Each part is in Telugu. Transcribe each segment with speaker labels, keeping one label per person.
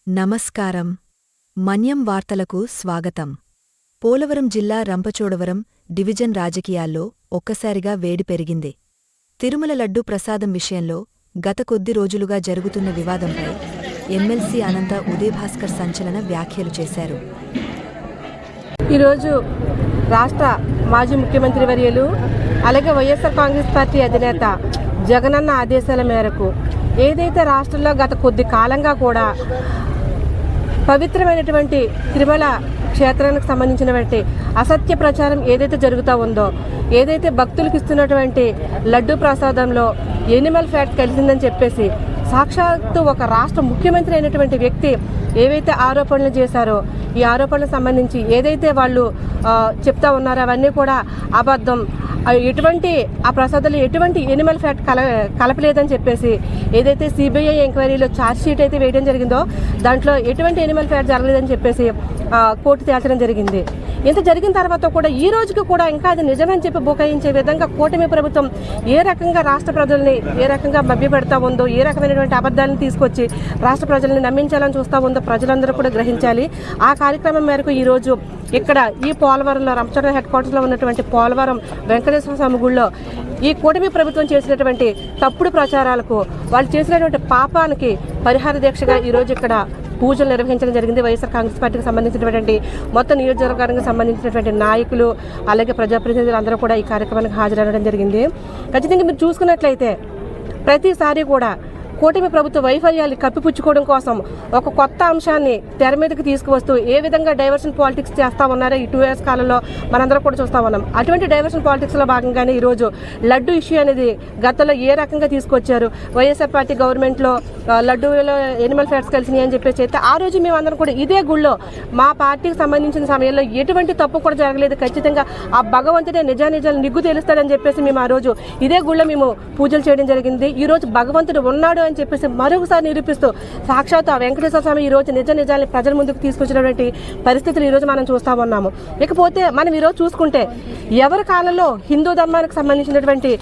Speaker 1: నమస్కారం. మన్యం వార్తలకు స్వాగతం. పోలవరం జిల్లా రంపచోడవరం డివిజన్ రాజకీయాల్లో ఒక్కసారిగా వేడి పెరిగింది. తిరుమల లడ్డూ ప్రసాదం విషయంలో గత కొద్ది రోజులుగా జరుగుతున్న వివాదంపై ఎమ్మెల్సీ అనంత ఉదయభాస్కర్ సంచలన వ్యాఖ్యలు చేశారు.
Speaker 2: ఈరోజు రాష్ట్ర మాజీ ముఖ్యమంత్రి వర్యులు అలాగే వైఎస్ఆర్ కాంగ్రెస్ పార్టీ అధినేత జగనన్న ఆదేశాల మేరకు ఏదైతే రాష్ట్రంలో గత కొద్ది కాలంగా కూడా పవిత్రమైనటువంటి తిరుమల క్షేత్రానికి సంబంధించినటువంటి అసత్య ప్రచారం ఏదైతే జరుగుతూ ఉందో, ఏదైతే భక్తులకు ఇస్తున్నటువంటి లడ్డూ ప్రసాదంలో ఎనిమల్ ఫ్యాట్ కలిసిందని చెప్పేసి సాక్షాత్తు ఒక రాష్ట్ర ముఖ్యమంత్రి అయినటువంటి వ్యక్తి ఏవైతే ఆరోపణలు చేశారో, ఈ ఆరోపణలకు సంబంధించి ఏదైతే వాళ్ళు చెప్తా ఉన్నారో అవన్నీ కూడా అబద్ధం. ఎటువంటి ఆ ప్రసాదాలు ఎటువంటి ఎనిమల్ ఫ్యాట్ కలపలేదని చెప్పేసి ఏదైతే సిబిఐ ఎంక్వైరీలో ఛార్జ్షీట్ అయితే వేయడం జరిగిందో దాంట్లో ఎటువంటి ఎనిమల్ ఫ్యాట్ జరగలేదని చెప్పేసి కోర్టు తేల్చడం జరిగింది. ఇంత జరిగిన తర్వాత కూడా ఈ రోజుకి కూడా ఇంకా అది నిజమని చెప్పి బుకాయించే విధంగా కూటమి ప్రభుత్వం ఏ రకంగా రాష్ట్ర ప్రజల్ని ఏ రకంగా మభ్యపెడతా ఉందో, ఏ రకమైనటువంటి అబద్ధాలను తీసుకొచ్చి రాష్ట్ర ప్రజల్ని నమ్మించాలని చూస్తూ ఉందో ప్రజలందరూ కూడా గ్రహించాలి. ఆ కార్యక్రమం మేరకు ఈరోజు ఇక్కడ ఈ పోలవరంలో రంపచోడవరం హెడ్ క్వార్టర్స్లో ఉన్నటువంటి పోలవరం వెంకటేశ్వర స్వామి గుడిలో ఈ కూటమి ప్రభుత్వం చేసినటువంటి తప్పుడు ప్రచారాలకు, వాళ్ళు చేసినటువంటి పాపానికి పరిహార దీక్షగా ఈరోజు ఇక్కడ పూజలు నిర్వహించడం జరిగింది. వైఎస్ఆర్ కాంగ్రెస్ పార్టీకి సంబంధించినటువంటి మొత్తం నియోజకవర్గానికి సంబంధించినటువంటి నాయకులు అలాగే ప్రజాప్రతినిధులు అందరూ కూడా ఈ కార్యక్రమానికి హాజరవ్వడం జరిగింది. ఖచ్చితంగా మీరు చూసుకున్నట్లయితే ప్రతిసారి కూడా కూటమి ప్రభుత్వ వైఫల్యాన్ని కప్పిపుచ్చుకోవడం కోసం ఒక కొత్త అంశాన్ని తెర మీదకి తీసుకువస్తూ ఏ విధంగా డైవర్షన్ పాలిటిక్స్ చేస్తూ ఉన్నారో ఈ 2 years కాలంలో మనందరం కూడా చూస్తూ ఉన్నాం. అటువంటి డైవర్షన్ పాలిటిక్స్లో భాగంగానే ఈరోజు లడ్డు ఇష్యూ అనేది గతంలో ఏ రకంగా తీసుకొచ్చారు, వైఎస్ఆర్ పార్టీ గవర్నమెంట్లో లడ్డూలో ఎనిమల్ ఫ్యాట్స్ కలిసినాయి అని చెప్పేసి అయితే ఆ రోజు మేము అందరం కూడా ఇదే గుళ్ళో మా పార్టీకి సంబంధించిన సమయంలో ఎటువంటి తప్పు కూడా జరగలేదు, ఖచ్చితంగా ఆ భగవంతుడే నిజానిజాలు నిగ్గు తెలుస్తాడని చెప్పేసి మేము ఆ రోజు ఇదే గుళ్ళో మేము పూజలు చేయడం జరిగింది. ఈ రోజు భగవంతుడు ఉన్నాడు అని చెప్పేసి మరొకసారి నిరూపిస్తూ సాక్షాత్ ఆ వెంకటేశ్వర స్వామి ఈ రోజు నిజాన్ని ప్రజల ముందుకు తీసుకొచ్చినటువంటి పరిస్థితులు ఈరోజు మనం చూస్తూ ఉన్నాము. ఇకపోతే మనం ఈరోజు చూసుకుంటే ఎవరి కాలంలో హిందూ ధర్మానికి సంబంధించినటువంటి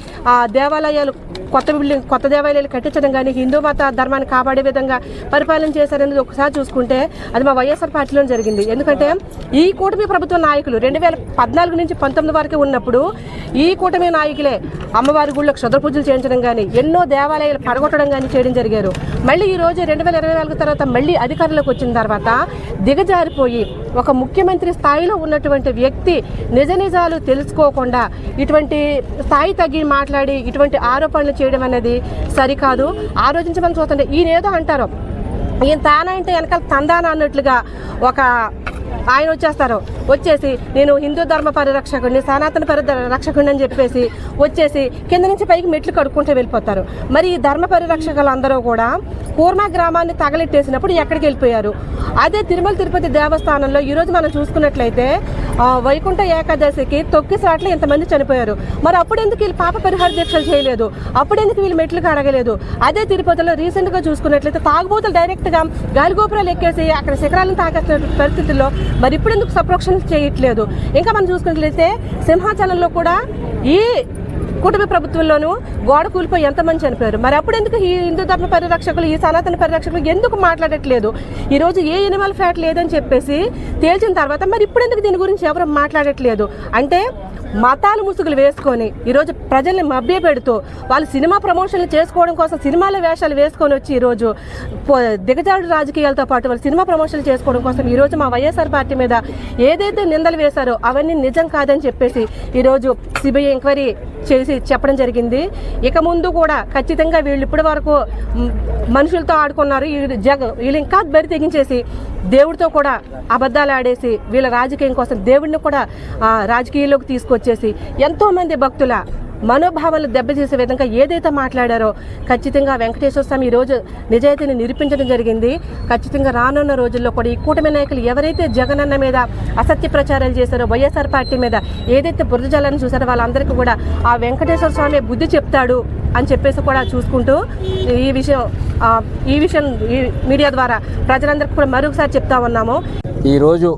Speaker 2: దేవాలయాలు కొత్త దేవాలయాలు కట్టించడం కానీ హిందూ మత ధర్మాన్ని కాపాడే విధంగా పరిపాలన చేశారనేది ఒకసారి చూసుకుంటే అది మా వైఎస్ఆర్ పార్టీలో జరిగింది. ఎందుకంటే ఈ కూటమి ప్రభుత్వ నాయకులు 2014 నుంచి 19 వరకు ఉన్నప్పుడు ఈ కూటమి నాయకులే అమ్మవారి గుళ్ళో క్షుద్ర పూజలు చేయించడం కానీ ఎన్నో దేవాలయాలు పడగొట్టడం కానీ చేయడం జరిగారు. మళ్ళీ ఈ రోజు 2024 తర్వాత మళ్ళీ అధికారంలోకి వచ్చిన తర్వాత దిగజారిపోయి ఒక ముఖ్యమంత్రి స్థాయిలో ఉన్నటువంటి వ్యక్తి నిజాలు తెలుసుకోకుండా ఇటువంటి స్థాయి తగ్గి మాట్లాడి ఇటువంటి ఆరోపణలు చేయడం అనేది సరికాదు. ఆలోచించమని చూస్తుంటే ఈయన ఏదో అంటారు, ఈయన తానా అంటే వెనకాల తందానా అన్నట్లుగా ఒక ఆయన వచ్చేసి నేను హిందూ ధర్మ పరిరక్షకుడిని సనాతన పరిరక్షకుడిని అని చెప్పేసి వచ్చేసి కింద నుంచి పైకి మెట్లు కడుక్కుంటూ వెళ్ళిపోతారు. మరి ఈ ధర్మ పరిరక్షకులందరూ కూడా కూర్మా గ్రామాన్ని తగలెట్టేసినప్పుడు ఎక్కడికి వెళ్ళిపోయారు? అదే తిరుమల తిరుపతి దేవస్థానంలో ఈరోజు మనం చూసుకున్నట్లయితే వైకుంఠ ఏకాదశికి తొక్కిసాట్లు ఎంతమంది చనిపోయారు. మరి అప్పుడెందుకు వీళ్ళు పాప పరిహార దీక్షలు చేయలేదు? అప్పుడెందుకు వీళ్ళు మెట్లు కడగలేదు? అదే తిరుపతిలో రీసెంట్గా చూసుకున్నట్లయితే తాగుబోతులు డైరెక్ట్గా గాలిగోపురాలు ఎక్కేసి అక్కడ శిఖరాలను తాకేస్తున్న పరిస్థితుల్లో మరి ఇప్పుడు ఎందుకు సప్రోక్షణ చేయట్లేదు? ఇంకా మనం చూసుకున్నట్లయితే సింహాచలంలో కూడా ఈ కూటమి ప్రభుత్వంలోనూ గోడ కూలిపోయి ఎంతమంది చనిపోయారు. మరి అప్పుడు ఎందుకు ఈ హిందూ ధర్మ పరిరక్షకులు ఈ సనాతన పరిరక్షకులు ఎందుకు మాట్లాడట్లేదు? ఈరోజు ఏ ఎనిమల్ ఫ్యాట్ లేదని చెప్పేసి తేల్చిన తర్వాత మరి ఇప్పుడు ఎందుకు దీని గురించి ఎవరు మాట్లాడట్లేదు? అంటే మతాలు ముసుగులు వేసుకొని ఈరోజు ప్రజల్ని మభ్య పెడుతూ వాళ్ళు సినిమా ప్రమోషన్లు చేసుకోవడం కోసం సినిమాల వేషాలు వేసుకొని వచ్చి ఈరోజు దిగజాడు రాజకీయాలతో పాటు వాళ్ళు సినిమా ప్రమోషన్లు చేసుకోవడం కోసం ఈరోజు మా వైఎస్ఆర్ పార్టీ మీద ఏదైతే నిందలు వేశారో అవన్నీ నిజం కాదని చెప్పేసి ఈరోజు సిబిఐ ఎంక్వైరీ చేసి చెప్పడం జరిగింది. ఇక ముందు కూడా ఖచ్చితంగా వీళ్ళు ఇప్పటి వరకు మనుషులతో ఆడుకున్నారు, వీళ్ళు ఇంకా బరి తెగించేసి దేవుడితో కూడా అబద్ధాలు ఆడేసి వీళ్ళ రాజకీయం కోసం దేవుడిని కూడా రాజకీయాల్లోకి తీసుకొచ్చేసి ఎంతోమంది భక్తుల మనోభావాలు దెబ్బతీసే విధంగా ఏదైతే మాట్లాడారో ఖచ్చితంగా వెంకటేశ్వర స్వామి ఈరోజు నిజాయితీని నిరూపించడం జరిగింది. ఖచ్చితంగా రానున్న రోజుల్లో కూడా ఈ కూటమి నాయకులు ఎవరైతే జగనన్న మీద అసత్య ప్రచారాలు చేశారో, వైఎస్ఆర్ పార్టీ మీద ఏదైతే బురదజాలని చూసారో వాళ్ళందరికీ కూడా ఆ వెంకటేశ్వర స్వామి బుద్ధి చెప్తాడు అని చెప్పేసి కూడా చూసుకుంటూ ఈ విషయం మీడియా ద్వారా ప్రజలందరికీ కూడా మరొకసారి చెప్తా ఉన్నాము.
Speaker 3: ఈరోజు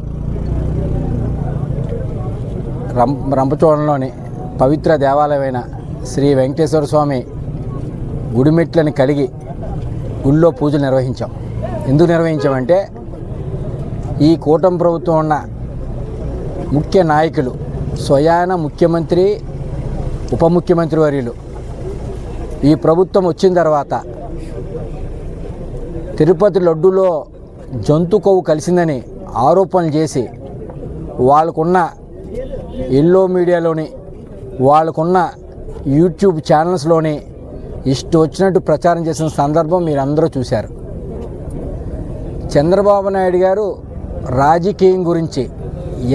Speaker 3: రంపచోడవరంలోని పవిత్ర దేవాలయమైన శ్రీ వెంకటేశ్వర స్వామి గుడిమెట్లను కడిగి గుళ్ళో పూజలు నిర్వహించాం. ఎందుకు నిర్వహించామంటే ఈ కూటమి ప్రభుత్వం ఉన్న ముఖ్య నాయకులు స్వయాన ముఖ్యమంత్రి ఉప ముఖ్యమంత్రి వర్యులు ఈ ప్రభుత్వం వచ్చిన తర్వాత తిరుపతి లడ్డూలో జంతు కొవ్వు కలిసిందని ఆరోపణలు చేసి వాళ్ళకున్న ఎల్లో మీడియాలోని వాళ్ళకున్న యూట్యూబ్ ఛానల్స్లోని ఇష్టం వచ్చినట్టు ప్రచారం చేసిన సందర్భం మీరందరూ చూశారు. చంద్రబాబు నాయుడు గారు రాజకీయం గురించి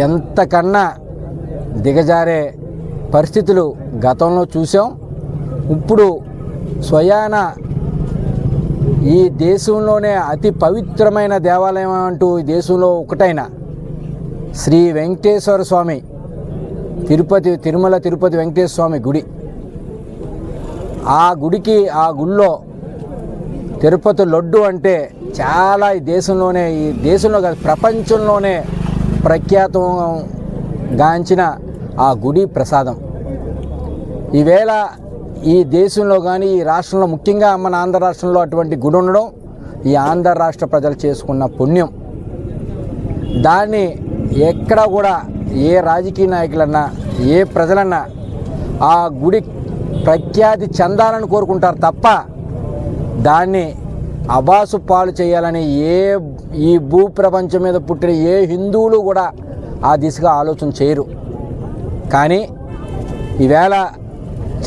Speaker 3: ఎంతకన్నా దిగజారే పరిస్థితులు గతంలో చూసాం. ఇప్పుడు స్వయాన ఈ దేశంలోనే అతి పవిత్రమైన దేవాలయం అంటూ ఈ దేశంలో ఒకటైన శ్రీ వెంకటేశ్వర స్వామి తిరుమల తిరుపతి వెంకటేశ్వర స్వామి గుడి, ఆ గుడిలో తిరుపతి లడ్డు అంటే చాలా ఈ దేశంలో కాదు ప్రపంచంలోనే ప్రఖ్యాతం గాంచిన ఆ గుడి ప్రసాదం ఈవేళ ఈ దేశంలో కానీ ఈ రాష్ట్రంలో ముఖ్యంగా మన ఆంధ్ర రాష్ట్రంలో అటువంటి గుడి ఉండడం ఈ ఆంధ్ర రాష్ట్ర ప్రజలు చేసుకున్న పుణ్యం. దాన్ని ఎక్కడ కూడా ఏ రాజకీయ నాయకులన్నా ఏ ప్రజలన్నా ఆ గుడి ప్రఖ్యాతి చెందాలని కోరుకుంటారు తప్ప దాన్ని అబాసు పాలు చేయాలని ఈ భూప్రపంచం మీద పుట్టిన ఏ హిందువులు కూడా ఆ దిశగా ఆలోచన చేయరు. కానీ ఈవేళ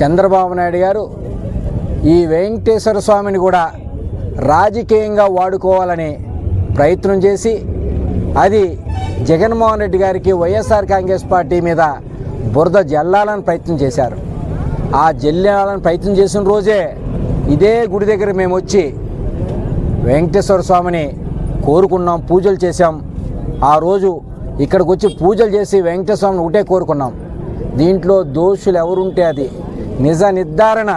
Speaker 3: చంద్రబాబు నాయుడు గారు ఈ వెంకటేశ్వర స్వామిని కూడా రాజకీయంగా వాడుకోవాలని ప్రయత్నం చేసి అది జగన్మోహన్ రెడ్డి గారికి వైఎస్ఆర్ కాంగ్రెస్ పార్టీ మీద బురద జల్లాలని ప్రయత్నం చేశారు. ఆ జల్లాలని ప్రయత్నం చేసిన రోజే ఇదే గుడి దగ్గర మేము వచ్చి వెంకటేశ్వర స్వామిని కోరుకున్నాం, పూజలు చేశాం. ఆ రోజు ఇక్కడికి వచ్చి పూజలు చేసి వెంకటేశ్వర స్వామిని ఒకటే కోరుకున్నాం, దీంట్లో దోషులు ఎవరుంటే అది నిజ నిర్ధారణ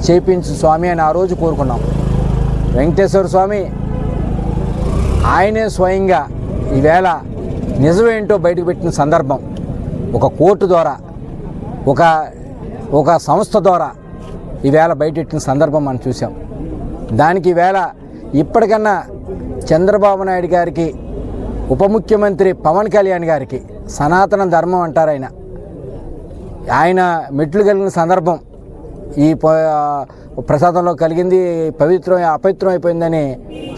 Speaker 3: చేపించు స్వామి అని ఆ రోజు కోరుకున్నాం. వెంకటేశ్వర స్వామి ఆయనే స్వయంగా ఈవేళ నిజమేంటో బయటకు పెట్టిన సందర్భం ఒక కోర్టు ద్వారా ఒక సంస్థ ద్వారా ఈవేళ బయటెట్టిన సందర్భం మనం చూసాం. దానికి ఈవేళ ఇప్పటికన్నా చంద్రబాబు నాయుడు గారికి ఉప ముఖ్యమంత్రి పవన్ కళ్యాణ్ గారికి సనాతన ధర్మం అంటారు ఆయన మెట్లు కలిగిన సందర్భం ఈ ప్రసాదంలో కలిగింది అపవిత్రం అయిపోయిందని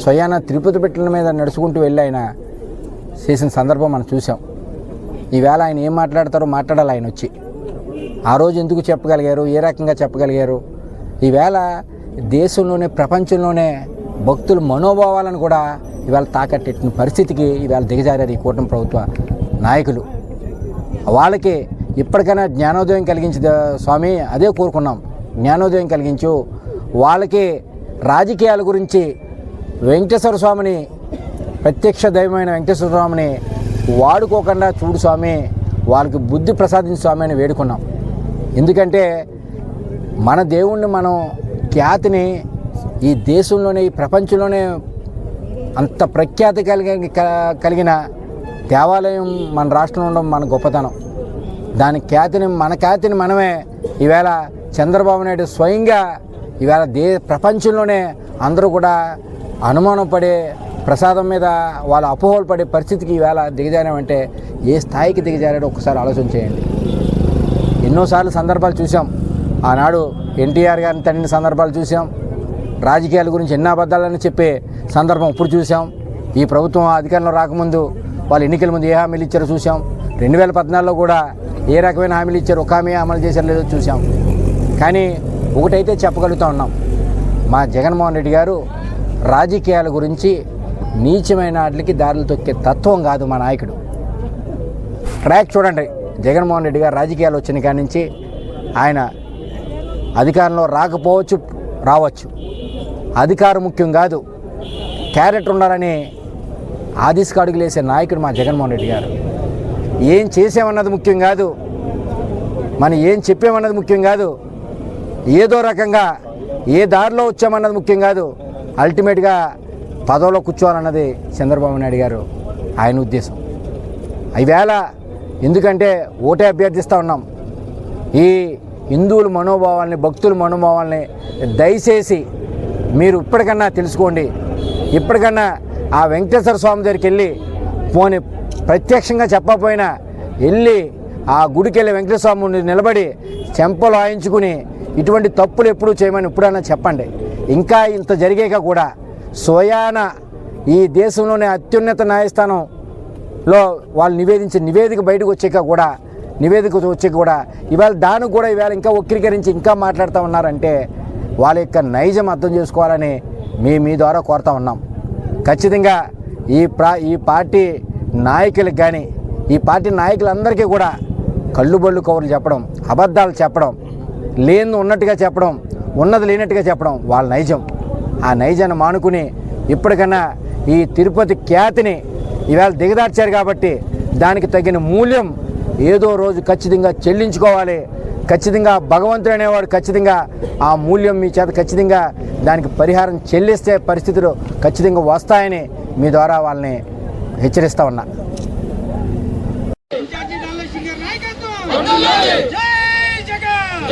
Speaker 3: స్వయాన తిరుపతి పెట్టల మీద నడుచుకుంటూ వెళ్ళి ఆయన చేసిన సందర్భం మనం చూసాం. ఈవేళ ఆయన ఏం మాట్లాడతారో మాట్లాడాలి. ఆయన వచ్చి ఆ రోజు ఎందుకు చెప్పగలిగారు, ఏ రకంగా చెప్పగలిగారు? ఈవేళ దేశంలోనే ప్రపంచంలోనే భక్తుల మనోభావాలను కూడా ఈవేళ తాకట్టెట్టిన పరిస్థితికి ఈవేళ దిగజారారు ఈ కూటమి ప్రభుత్వ నాయకులు. వాళ్ళకి ఇప్పటికైనా జ్ఞానోదయం కలిగించి స్వామి అదే కోరుకున్నాం, జ్ఞానోదయం కలిగించు. వాళ్ళకి రాజకీయాల గురించి వెంకటేశ్వర స్వామిని ప్రత్యక్ష దైవమైన వెంకటేశ్వర స్వామిని వాడుకోకుండా చూడు స్వామి, వాళ్ళకి బుద్ధి ప్రసాదించు స్వామి అని వేడుకున్నాం. ఎందుకంటే మన దేవుణ్ణి మనం ఖ్యాతిని ఈ దేశంలోనే ఈ ప్రపంచంలోనే అంత ప్రఖ్యాతి కలిగిన దేవాలయం మన రాష్ట్రంలో ఉండడం మన గొప్పతనం. దాని మన ఖ్యాతిని మనమే ఈవేళ చంద్రబాబు నాయుడు స్వయంగా ఈవేళ ప్రపంచంలోనే అందరూ కూడా అనుమానం పడే ప్రసాదం మీద వాళ్ళ అపోహలు పడే పరిస్థితికి ఈవేళ దిగజారామంటే ఏ స్థాయికి దిగజారాడో ఒకసారి ఆలోచన చేయండి. ఎన్నోసార్లు సందర్భాలు చూసాం. ఆనాడు ఎన్టీఆర్ గారిని తన్నిన సందర్భాలు చూసాం. రాజకీయాల గురించి ఎన్నో అబద్ధాలని చెప్పే సందర్భం ఇప్పుడు చూసాం. ఈ ప్రభుత్వం అధికారంలో రాకముందు వాళ్ళు ఎన్నికల ముందు ఏ హామీలు ఇచ్చారో చూసాం. 2014లో కూడా ఏ రకమైన హామీలు ఇచ్చారు, ఒక హామీ అమలు చేశారో లేదో చూసాం. కానీ ఒకటైతే చెప్పగలుగుతూ ఉన్నాం, మా జగన్మోహన్ రెడ్డి గారు రాజకీయాల గురించి నీచమైన వాటికి దారులు తొక్కే తత్వం కాదు మా నాయకుడు. ట్రాక్ చూడండి. జగన్మోహన్ రెడ్డి గారు రాజకీయాలు వచ్చిన కాడి నుంచి ఆయన అధికారంలో రావచ్చు, అధికారం ముఖ్యం కాదు, క్యారెక్టర్ ఉండాలని ఆదిశకు అడుగులేసే నాయకుడు మా జగన్మోహన్ రెడ్డి గారు. ఏం చేసామన్నది ముఖ్యం కాదు, మనం ఏం చెప్పామన్నది ముఖ్యం కాదు, ఏదో రకంగా ఏ దారిలో వచ్చామన్నది ముఖ్యం కాదు, అల్టిమేట్గా పదవిలో కూర్చోవాలన్నది చంద్రబాబు నాయుడు గారు ఆయన ఉద్దేశం. ఈవేళ ఎందుకంటే ఓటే అభ్యర్థిస్తూ ఉన్నాం. ఈ హిందువుల మనోభావాల్ని, భక్తుల మనోభావాల్ని దయచేసి మీరు ఇప్పటికన్నా తెలుసుకోండి. ఇప్పటికన్నా ఆ వెంకటేశ్వర స్వామి దగ్గరికి వెళ్ళి పోనీ ప్రత్యక్షంగా చెప్పకపోయినా వెళ్ళి ఆ గుడికి వెళ్ళి వెంకటేశ్వర స్వామి ముందు నిలబడి చెంపలు వాయించుకుని ఇటువంటి తప్పులు ఎప్పుడూ చేయమని ఎప్పుడైనా చెప్పండి. ఇంకా ఇంత జరిగాక కూడా స్వయాన ఈ దేశంలోనే అత్యున్నత న్యాయస్థానంలో వాళ్ళు నివేదిక బయటకు వచ్చాక కూడా ఇవాళ దానికి కూడా ఇవాళ ఇంకా వక్రీకరించి ఇంకా మాట్లాడుతూ ఉన్నారంటే వాళ్ళ యొక్క నైజం అర్థం చేసుకోవాలని మీ ద్వారా కోరుతా ఉన్నాం. ఖచ్చితంగా ఈ పార్టీ నాయకులకు కానీ ఈ పార్టీ నాయకులందరికీ కూడా కళ్ళుబొళ్ళు కవర్లు చెప్పడం, అబద్ధాలు చెప్పడం, లేని ఉన్నట్టుగా చెప్పడం, ఉన్నది లేనట్టుగా చెప్పడం వాళ్ళ నైజం. ఆ నైజాన్ని మానుకుని ఇప్పటికన్నా ఈ తిరుపతి ఖ్యాతిని ఇవాళ దిగదార్చారు కాబట్టి దానికి తగిన మూల్యం ఏదో రోజు ఖచ్చితంగా చెల్లించుకోవాలి. ఖచ్చితంగా భగవంతుడు అనేవాడు ఖచ్చితంగా ఆ మూల్యం మీ చేత ఖచ్చితంగా దానికి పరిహారం చెల్లిస్తే పరిస్థితులు ఖచ్చితంగా వస్తాయని మీ ద్వారా వాళ్ళని హెచ్చరిస్తూ ఉన్నా.
Speaker 4: జై జగన్.